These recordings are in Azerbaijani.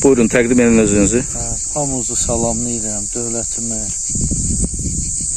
Buyurun, təqdim edin özünüzü. Hamınızı salamlayıram, dövlətimi,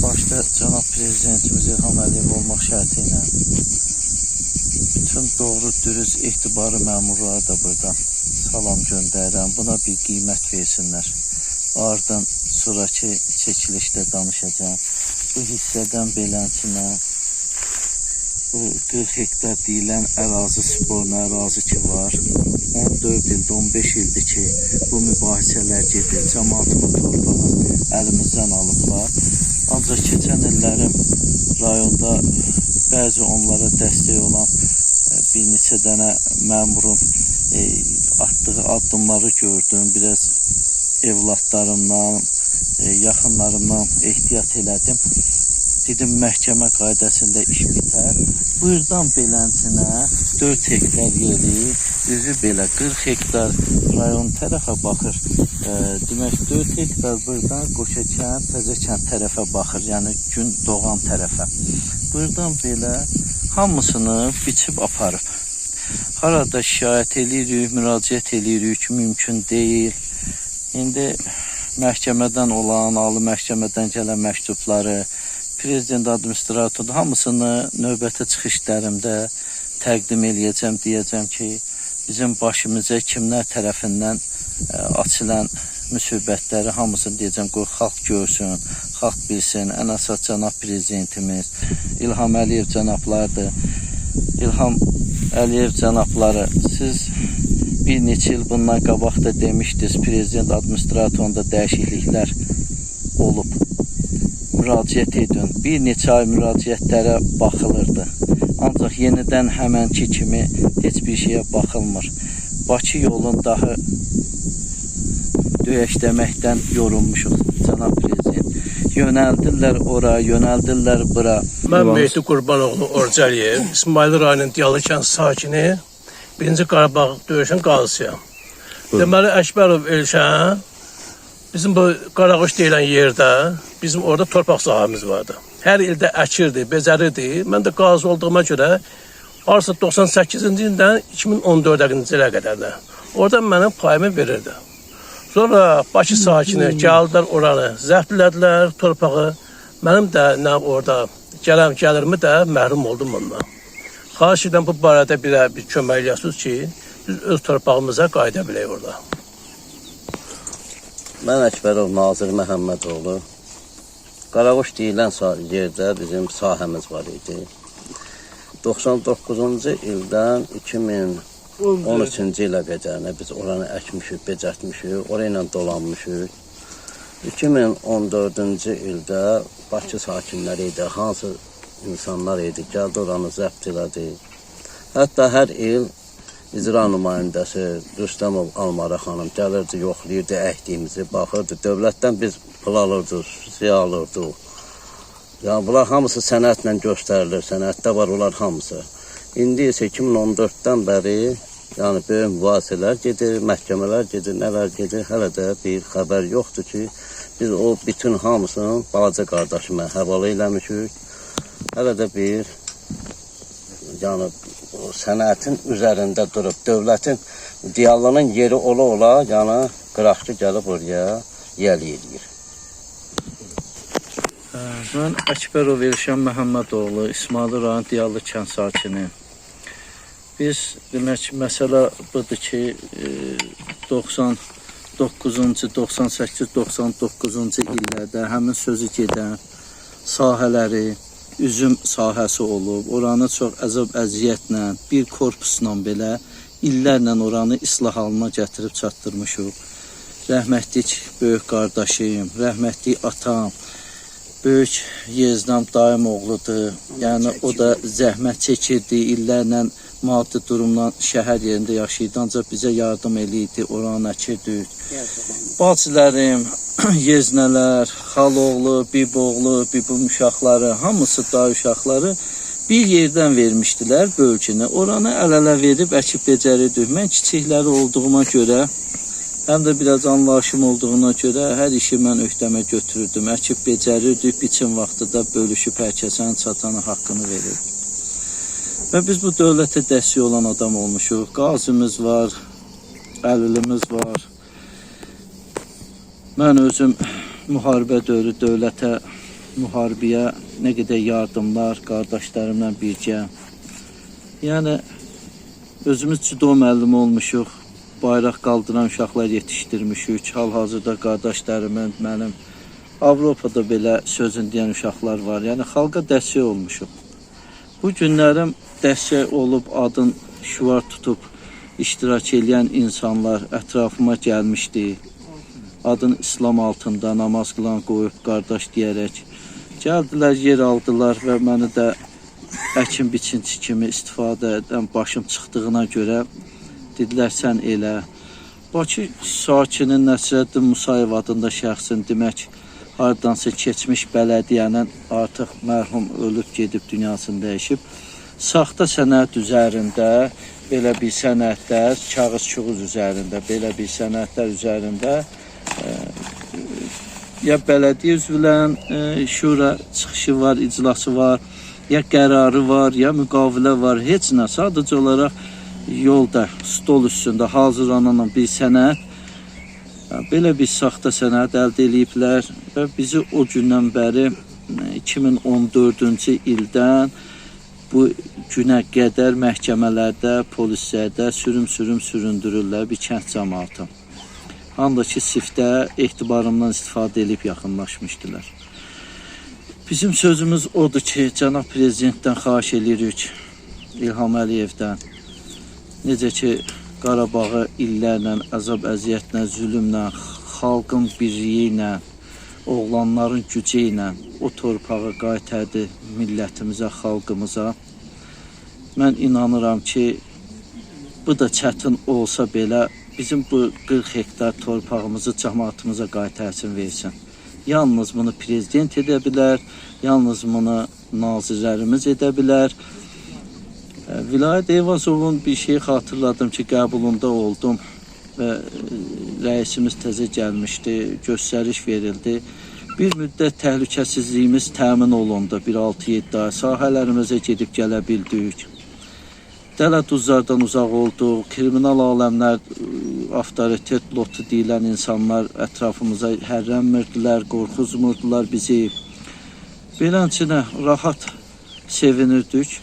başda cənab prezidentimiz İlham Əliyev olmaq şərti ilə bütün doğru, dürüst, etibarı məmurlara da buradan salam göndərirəm. Buna bir qiymət versinlər. Ardından sonraki çəkilişdə danışacağım. Bu hissədən belənçinə, bu 40 hektar deyilən ərazi, sporun ərazi ki var. 14 ildir, 15 ildir ki bu mübahisələr gedir. Cəmaatımın torpağını əlimizdən alıblar. Ancaq keçən illərim rayonda bəzi onlara dəstək olan bir neçə dənə məmurun atdığı addımları gördüm. Biraz evlatlarımdan, yaxınlarımdan ehtiyat elədim. Dedim, məhkəmə qaydasında iş bitər. Buradan beləntinə 4 hektar yeri, üzü belə 40 hektar rayon tərəfə baxır. Demək, 4 hektar buradan Qoşakənd, Təzəkənd tərəfə baxır, yəni gün doğan tərəfə. Buradan belə hamısını biçib aparıb. Harada şikayət eləyirik, müraciət eləyirik, mümkün deyil. İndi məhkəmədən olan, ali məhkəmədən gələn məktubları, prezident administratorda hamısını növbəti çıxışlarımda təqdim eləyəcəm, deyəcəm ki, bizim başımıza kimlər tərəfindən açılan müsibətləri hamısını deyəcəm, qoy xalq görsün, xalq bilsin. Ən əsas cənab prezidentimiz İlham Əliyev cənablardır. İlham Əliyev cənabları, siz bir neçə il bundan qabaq da demişdiniz, prezident administratorunda dəyişikliklər olub. Müraciət edin. Bir neçə ay müraciətlərə baxılırdı. Ancaq yenidən həmənki kimi heç bir şeyə baxılmır. Bakı yolun dahi döyəşləməkdən yorulmuşuq, cənab prezident. Yönəldirlər ora, yönəldirlər bura. Mən Mehdi Qurbanoğlu Orcəliyev, İsmail rayonunun Diyalıkənd sakini, 1-ci Qarabağ döyüşün qazısıyam. Deməli, Əkbərov Elşən, bizim bu Qaraqoş deyilən yerdə, bizim orada torpaq sahəmiz vardı. Hər ildə əkirdi, becərirdi. Mən də qazi olduğuma görə, arsa 98-ci ildən 2014-ci ilə qədər də. Orada mənim payımı verirdi. Sonra Bakı sakini gəldilər oranı, zəbtlədilər torpağı. Mənim də orada gəlirimi də məhrum oldum ondan. Xahiş edən bu barədə bir kömək eləyəsiniz ki, biz öz torpağımıza qayıda bilək orada. Mən Əkbərov Nazır Məhəmmədoğlu. Qaraqoş deyilən yerdə bizim sahəmiz var idi. 99-cu ildən 2013-cü ilə qədərinə biz oranı əkmişik, becərtmişik, orayla dolanmışıq. 2014-cü ildə Bakı sakinləri idi, hansı insanlar idi, gəldi oranı zəbt elədi. Hətta hər il icra nümayəndəsi Rüstəmov Almara xanım gəlirdi, yoxlayırdı əkdiyimizi, baxırdı. Dövlətdən biz pul alırdıq, şey alırdıq. Yəni, bunlar hamısı sənətlə göstərilir, sənətdə var onlar hamısı. İndi isə 2014-dən bəri yəni, böyük mübahisələr gedir, məhkəmələr gedir, nələr gedir, hələ də bir xəbər yoxdur ki, biz o bütün hamısını balaca qardaşıma həvalə eləmişik. Hələ də bir yəni, sənətin üzərində durub, dövlətin diyalının yeri ola-ola, yəni qıraqçı gəlib oraya yəl edir. Mən Əkbərov Elşən Məhəmmədoğlu, İsmail rayon Diyalıkənd sakini. Biz, demək, məsələ budur ki, 99-cu, 98-ci, 99-cu illərdə həmin sözü gedən sahələri, üzüm sahəsi olub, oranı çox əzab-əziyyətlə, bir korpusla belə illərlə oranı islah halına gətirib çatdırmışıq. Rəhmətlik böyük qardaşım, rəhmətlik atam, böyük Yeznam dayım oğludur. Yəni, o da zəhmət çəkirdi, illərlə maddi durumdan şəhər yerində yaşayırdı, ancaq bizə yardım eləyirdi, oranı əkirdik. Bacılarım, yeznələr, xaloğlu, biboğlu, bibum uşaqları, hamısı da uşaqları bir yerdən vermişdilər bölgünə. Oranı əl-ələ verib əkib becərirdik. Mən kiçikləri olduğuma görə, həm də biraz anlayışım olduğuna görə hər işi mən öhdəmə götürürdüm. Əkib becərirdik, biçim vaxtı da bölüşüb hər kəsən çatanı haqqını verirdik. Və biz bu dövlətə dəstək olan adam olmuşuq. Qazimiz var, əlilimiz var. Mən özüm müharibə dövrü dövlətə, müharibəyə nə qədər yardımlar qardaşlarımla birgə. Yəni özümüz cüdo müəllimi olmuşuq, bayraq qaldıran uşaqlar yetişdirmişik. Hal-hazırda qardaşlarımın, mənim Avropada belə sözün deyən uşaqlar var. Yəni xalqa dəstək olmuşuq. Bu günlərim dəstək olub, adın şüvar tutub iştirak edən insanlar ətrafıma gəlmişdi. Adın İslam altında namaz qılan qoyub qardaş deyərək gəldilər, yer aldılar və məni də əkin biçinçi kimi istifadə edən başım çıxdığına görə dedilər sən elə. Bakı sakini Nəsrəddin Musayev adında şəxsin demək hardansa keçmiş bələdiyyənin artıq mərhum ölüb gedib dünyasını dəyişib. Saxta sənəd üzərində belə bir sənədlər, kağız-çuğuz üzərində belə bir sənədlər üzərində ya bələdiyyə üzvlərinin şura çıxışı var, iclası var, ya qərarı var, ya müqavilə var, heç nə. Sadəcə olaraq yolda, stol üstündə hazırlanan bir sənəd, belə bir saxta sənəd əldə ediblər və bizi o gündən bəri 2014-cü ildən bu günə qədər məhkəmələrdə, polislərdə sürüm-sürüm süründürürlər bir kənd cəmaatı. Andakı sifdə etibarımdan istifadə edib yaxınlaşmışdılar. Bizim sözümüz odur ki, cənab prezidentdən xahiş edirik, İlham Əliyevdən, necə ki, Qarabağı illərlə, əzab-əziyyətlə, zülümlə, xalqın birliyi ilə, oğlanların gücü ilə o torpağı qaytardı millətimizə, xalqımıza. Mən inanıram ki, bu da çətin olsa belə, bizim bu 40 hektar torpağımızı cəmaatımıza qaytarsın, versin. Yalnız bunu prezident edə bilər, yalnız bunu nazirlərimiz edə bilər. Vilayət Eyvazovun bir şey xatırladım ki, qəbulunda oldum və rəisimiz təzə gəlmişdi, göstəriş verildi. Bir müddət təhlükəsizliyimiz təmin olundu, bir 6-7 ay sahələrimizə gedib gələ bildik. Dələduzlardan uzaq olduq, kriminal aləmlər, avtoritet lotu deyilən insanlar ətrafımıza hərrənmirdilər, qorxuzmurdular bizi. Beləncə rahat sevinirdik.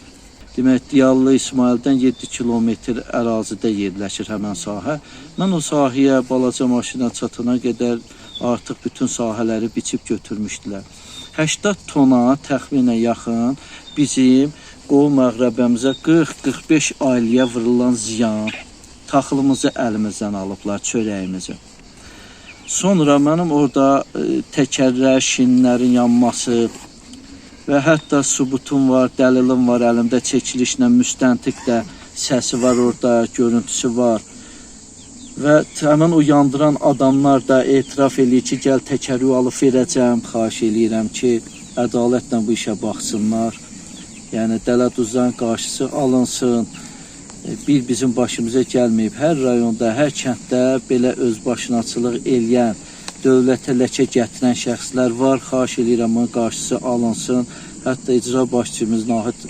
Demək, Diyallı İsmaildən 7 kilometr ərazidə yerləşir həmən sahə. Mən o sahəyə balaca maşına çatana qədər artıq bütün sahələri biçib götürmüşdülər. 80 tona təxminə yaxın bizim qol məğrəbəmizə 40-45 ailəyə vurulan ziyan, taxılımızı əlimizdən alıblar, çörəyimizi. Sonra mənim orada təkərlər, şinlərin yanması və hətta subutum var, dəlilim var əlimdə, çəkilişlə müstəntiq də səsi var orada, görüntüsü var. Və həmin o yandıran adamlar da etiraf eləyir ki, gəl təkəri alıb verəcəm, xahiş eləyirəm ki, ədalətlə bu işə baxsınlar. Yəni, dələduzların qarşısı alınsın. Bir bizim başımıza gəlməyib. Hər rayonda, hər kənddə belə özbaşınaçılıq eləyən, dövlətə ləkə gətirən şəxslər var. Xahiş eləyirəm, bunun qarşısı alınsın. Hətta icra başçımız Nahid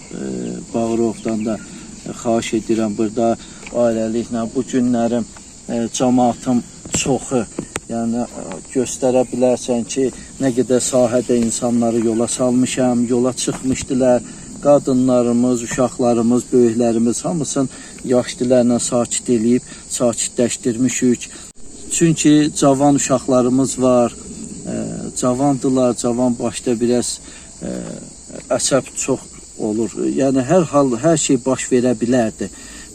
Bağırovdan da xahiş edirəm. Burada ailəliklə bu günlərim cəmaatım çoxu. Yəni, göstərə bilərsən ki, nə qədər sahədə insanları yola salmışam, yola çıxmışdılar. Qadınlarımız, uşaqlarımız, böyüklərimiz hamısını yaş dillərlə sakit eləyib, sakitləşdirmişik. Çünki cavan uşaqlarımız var, cavandılar, cavan başda biraz əsəb çox olur. Yəni, hər hal, hər şey baş verə bilərdi.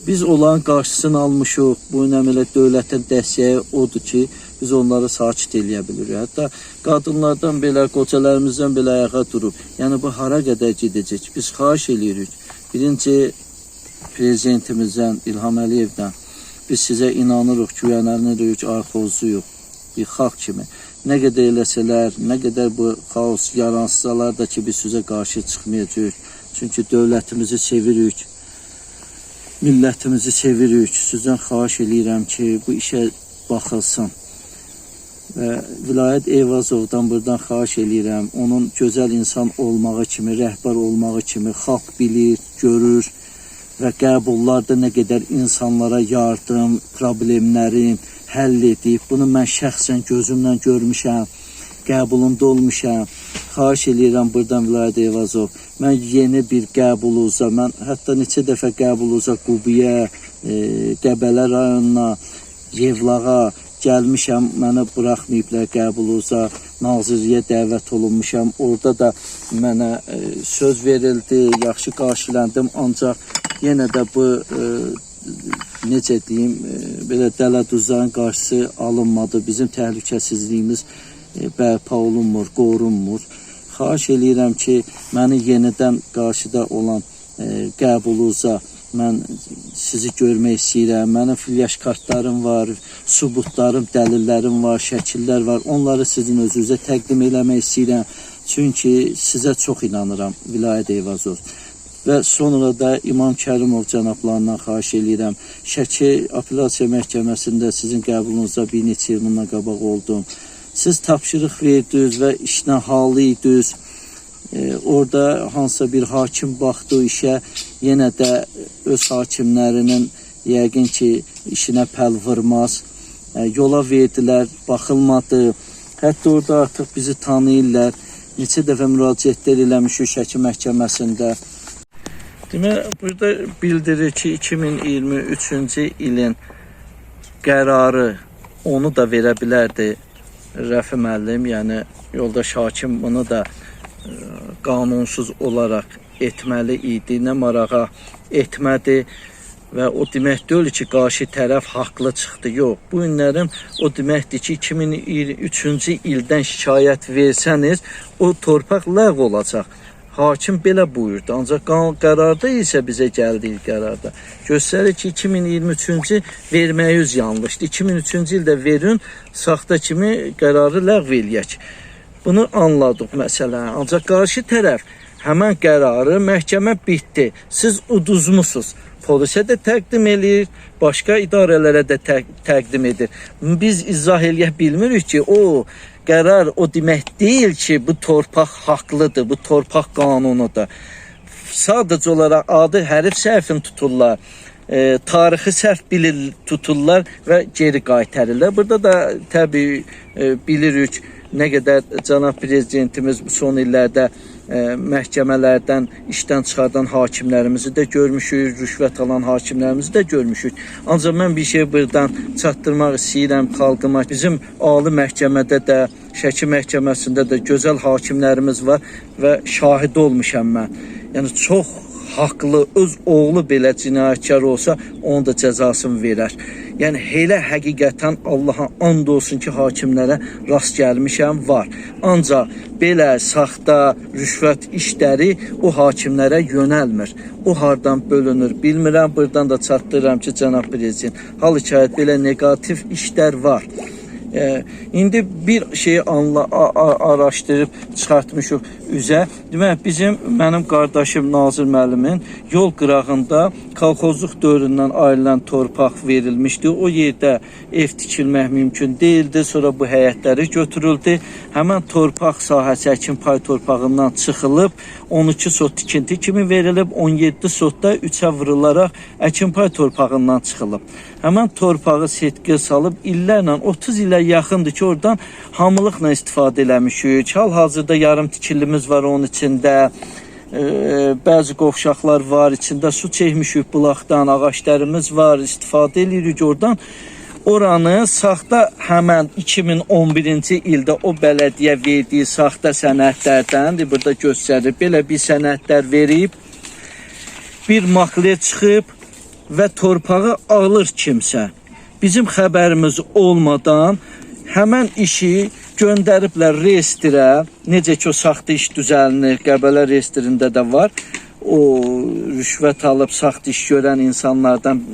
Biz onların qarşısını almışıq. Bu nəmlə dövlətin dəstəyi odur ki, biz onları sakit eləyə bilirik. Hətta qadınlardan belə, qocalarımızdan belə ayağa durub. Yəni, bu hara qədər gedəcək? Biz xahiş eləyirik. Birinci, prezidentimizdən, İlham Əliyevdən biz sizə inanırıq, güvənənirik, arxozuyuq bir xalq kimi. Nə qədər eləsələr, nə qədər bu xaos yaransalar da ki, biz sizə qarşı çıxmayacaq. Çünki dövlətimizi sevirik. Millətimizi sevirik. Sizdən xahiş eləyirəm ki, bu işə baxılsın. Və Vilayət Eyvazovdan buradan xahiş eləyirəm. Onun gözəl insan olmağı kimi, rəhbər olmağı kimi xalq bilir, görür və qəbullarda nə qədər insanlara yardım, problemlərin, həll edib. Bunu mən şəxsən gözümlə görmüşəm, qəbulunda olmuşam. Xahiş edirəm buradan Vilayət Eyvazov. Mən yeni bir qəbuluza, mən hətta neçə dəfə qəbuluza Qubiyə, Qəbələ rayonuna, Yevlağa gəlmişəm, mənə buraxmayıblar qəbuluza, Nazirliyə dəvət olunmuşam. Orada da mənə söz verildi, yaxşı qarşılandım, ancaq yenə də bu necə deyim, belə dələduzların qarşısı alınmadı. Bizim təhlükəsizliyimiz bərpa olunmur, qorunmur. Xahiş edirəm ki, məni yenidən qarşıda olan qəbuluza mən sizi görmək istəyirəm. Mənim filiyaş kartlarım var, subutlarım, dəlillərim var, şəkillər var. Onları sizin özünüzə təqdim eləmək istəyirəm. Çünki sizə çox inanıram, Vilayət Eyvazov. Və sonra da İmam Kərimov cənablarından xahiş edirəm. Şəki Apellyasiya Məhkəməsində sizin qəbulunuzda bir neçə il bundan qabaq oldum. Siz tapşırıq verdiniz və işlə halı idiniz. Orada hansısa bir hakim baxdı o işə, yenə də öz hakimlərinin yəqin ki, işinə pəl vurmaz. Yola verdilər, baxılmadı. Hətta orada artıq bizi tanıyırlar. Neçə dəfə müraciətlər eləmişik Şəki Məhkəməsində. Demək, burada bildirir ki, 2023-cü ilin qərarı onu da verə bilərdi Rəfi müəllim, yəni yoldaş hakim bunu da qanunsuz olaraq etməli idi, nə marağa etmədi və o demək deyil ki, qarşı tərəf haqlı çıxdı, yox. Bu günlərim o deməkdir ki, 2023-cü ildən şikayət versəniz, o torpaq ləğv olacaq. Hakim belə buyurdu, ancaq qərarda isə bizə gəldiyi qərarda göstərir ki, 2023-cü verməyiniz yanlışdır. 2003-cü ildə verin, saxta kimi qərarı ləğv eləyək. Bunu anladıq məsələn, ancaq qarşı tərəf həmən qərarı məhkəmə bitdi, siz uduzmusunuz. Polisə də təqdim edir, başqa idarələrə də təqdim edir. Biz izah eləyə bilmirik ki, o qərar o demək deyil ki, bu torpaq haqlıdır, bu torpaq qanunudur. Sadəcə olaraq adı hərf səhvini tuturlar, tarixi səhv tuturlar və geri qaytarırlar. Burada da təbii bilirik nə qədər cənab prezidentimiz son illərdə məhkəmələrdən işdən çıxardan hakimlərimizi də görmüşük, rüşvət alan hakimlərimizi də görmüşük. Ancaq mən bir şey buradan çatdırmaq istəyirəm xalqıma. Bizim ali məhkəmədə də, Şəki məhkəməsində də gözəl hakimlərimiz var və şahid olmuşam mən. Yəni çox haqlı, öz oğlu belə cinayətkar olsa, onun da cəzasını verər. Yəni elə həqiqətən Allaha and olsun ki, hakimlərə rast gəlmişəm, var. Ancaq belə saxta, rüşvət işləri o hakimlərə yönəlmir. O hardan bölünür bilmirəm. Buradan da çatdırıram ki, cənab prezident, hal-hikayət belə negativ işlər var. İndi bir şeyi araşdırıb çıxartmışıq üzə. Demək, mənim qardaşım Nazir müəllimin yol qırağında kolxozluq dövründən ayrılan torpaq verilmişdi. O yerdə ev tikilmək mümkün değildi. Sonra bu həyətləri götürüldü. Həmən torpaq sahəsi əkin pay torpağından çıxılıb, 12 sot tikinti kimi verilib, 17 sotda 3-ə vurularak əkin pay torpağından çıxılıb. Həmən torpağı setqə salıb illərlə, 30 ilə yaxındır ki, oradan hamılıqla istifadə eləmişik. Hal-hazırda yarım tikilimiz var onun içində. Bəzi qovşaqlar var, içində su çəkmişik bulaqdan, ağaçlarımız var, istifadə edirik oradan. Oranı saxta həmən 2011-ci ildə o bələdiyyə verdiyi saxta sənədlərdən, burada göstərir, belə bir sənədlər verib, bir makler çıxıb və torpağı alır kimsə. Bizim xəbərimiz olmadan həmən işi göndəriblər reyestrə, necə ki o saxta iş düzəlinir, Qəbələ reyestrində də var. O rüşvət alıb saxta iş görən insanlardan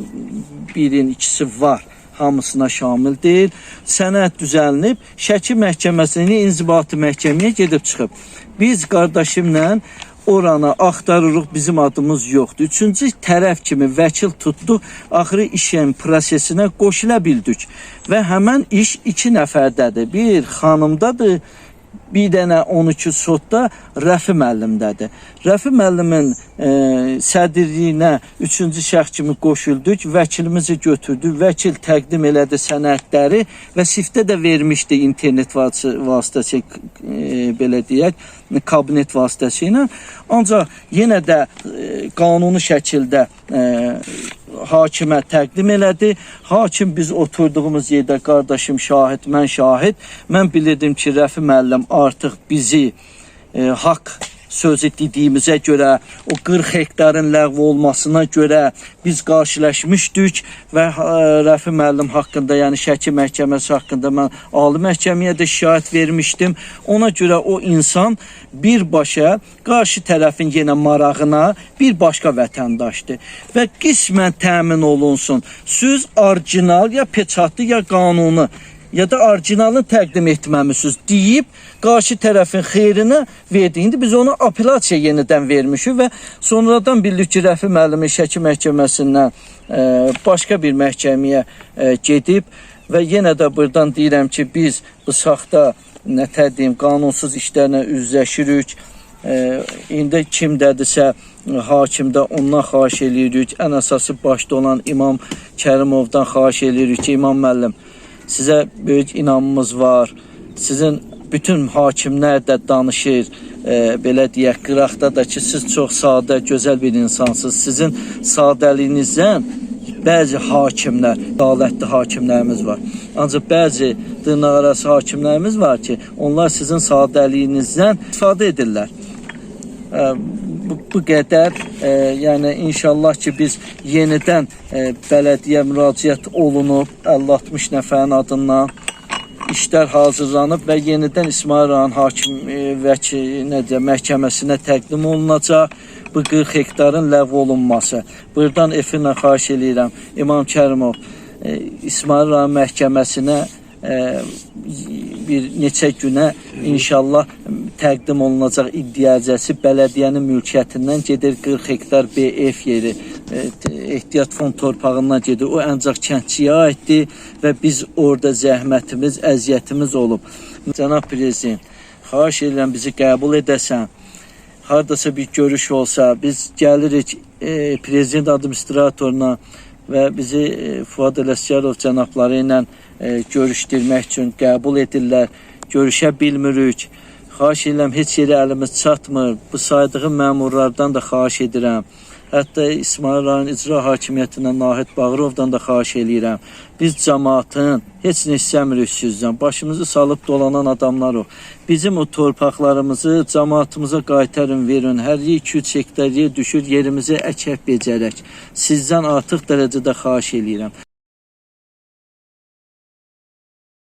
birin, ikisi var. Hamısına şamil deyil. Sənəd düzəlinib, Şəki məhkəməsinin inzibati məhkəməyə gedib çıxıb. Biz qardaşımla oranı axtarırıq, bizim adımız yoxdur. Üçüncü tərəf kimi vəkil tutduq, axırı işin prosesinə qoşula bildik. Və həmən iş 2 nəfərdədir. Bir xanımdadır, bir dənə 12 sotda Rəfi müəllimdədir. Rəfi müəllimin sədrliyinə 3-cü şəxs kimi qoşulduq, vəkilimizi götürdük, vəkil təqdim elədi sənədləri və siftə də vermişdi internet vasitəsi, belə deyək, kabinet vasitəsilə. Ancaq yenə də qanuni şəkildə hakimə təqdim elədi. Hakim biz oturduğumuz yerdə qardaşım şahid, mən şahid. Mən bilirdim ki, Rəfi müəllim artıq bizi haqq sözü dediyimizə görə, o 40 hektarın ləğv olmasına görə biz qarşılaşmışdük və Rəfi müəllim haqqında, yəni Şəki məhkəməsi haqqında mən Ali məhkəməyə də şikayət vermişdim. Ona görə o insan birbaşa qarşı tərəfin yenə marağına bir başqa vətəndaşdır və qismən təmin olunsun. Söz orijinal ya peçatlı ya qanuni ya da orijinalını təqdim etməmisiniz deyib qarşı tərəfin xeyrinə verdi. İndi biz onu apelasiya yenidən vermişik və sonradan bildik ki, Rəfi müəllimin Şəki məhkəməsindən başqa bir məhkəməyə gedib və yenə də buradan deyirəm ki, biz bu saxta, nətər deyim, qanunsuz işlərlə üzləşirik. İndi kimdədirsə hakimdə ondan xahiş edirik. Ən əsası başda olan İmam Kərimovdan xahiş edirik ki, İmam müəllim, sizə böyük inamımız var. Sizin bütün hakimlər də danışır, belə deyək, qıraqda da ki, siz çox sadə, gözəl bir insansınız. Sizin sadəliyinizdən bəzi hakimlər, ədalətli hakimlərimiz var. Ancaq bəzi dırnaqarası hakimlərimiz var ki, onlar sizin sadəliyinizdən istifadə edirlər. Bu qədər, yəni inşallah ki, biz yenidən bələdiyyə müraciət olunub, 50-60 nəfərin adından işlər hazırlanıb və yenidən İsmail rayon hakim məhkəməsinə təqdim olunacaq bu 40 hektarın ləğv olunması. Buradan efirlə xahiş edirəm, İmam Kərimov İsmail rayon məhkəməsinə bir neçə günə inşallah təqdim olunacaq iddiacəsi bələdiyyənin mülkiyyətindən gedir 40 hektar BF yeri, ehtiyat fond torpağından gedir. O ancaq kəndçiyə aiddir və biz orada zəhmətimiz, əziyyətimiz olub. Cənab Prezident, xahiş edirəm bizi qəbul edəsən. Hardasa bir görüş olsa, biz gəlirik Prezident administratoruna və bizi Fuad Ələsgərov cənabları ilə görüşdürmək üçün qəbul edirlər. Görüşə bilmirik. Xahiş edirəm, heç yerə əlimiz çatmır. Bu saydığım məmurlardan da xahiş edirəm. Hətta İsmail rayon icra hakimiyyətindən Nahid Bağırovdan da xahiş edirəm. Biz cəmaatın heç nə istəmirik sizdən. Başımızı salıb dolanan adamlar o. Bizim o torpaqlarımızı cəmaatımıza qaytarın, verin. Hər 2-3 hektar yer düşür, yerimizi əkək becərək. Sizdən artıq dərəcədə xahiş edirəm.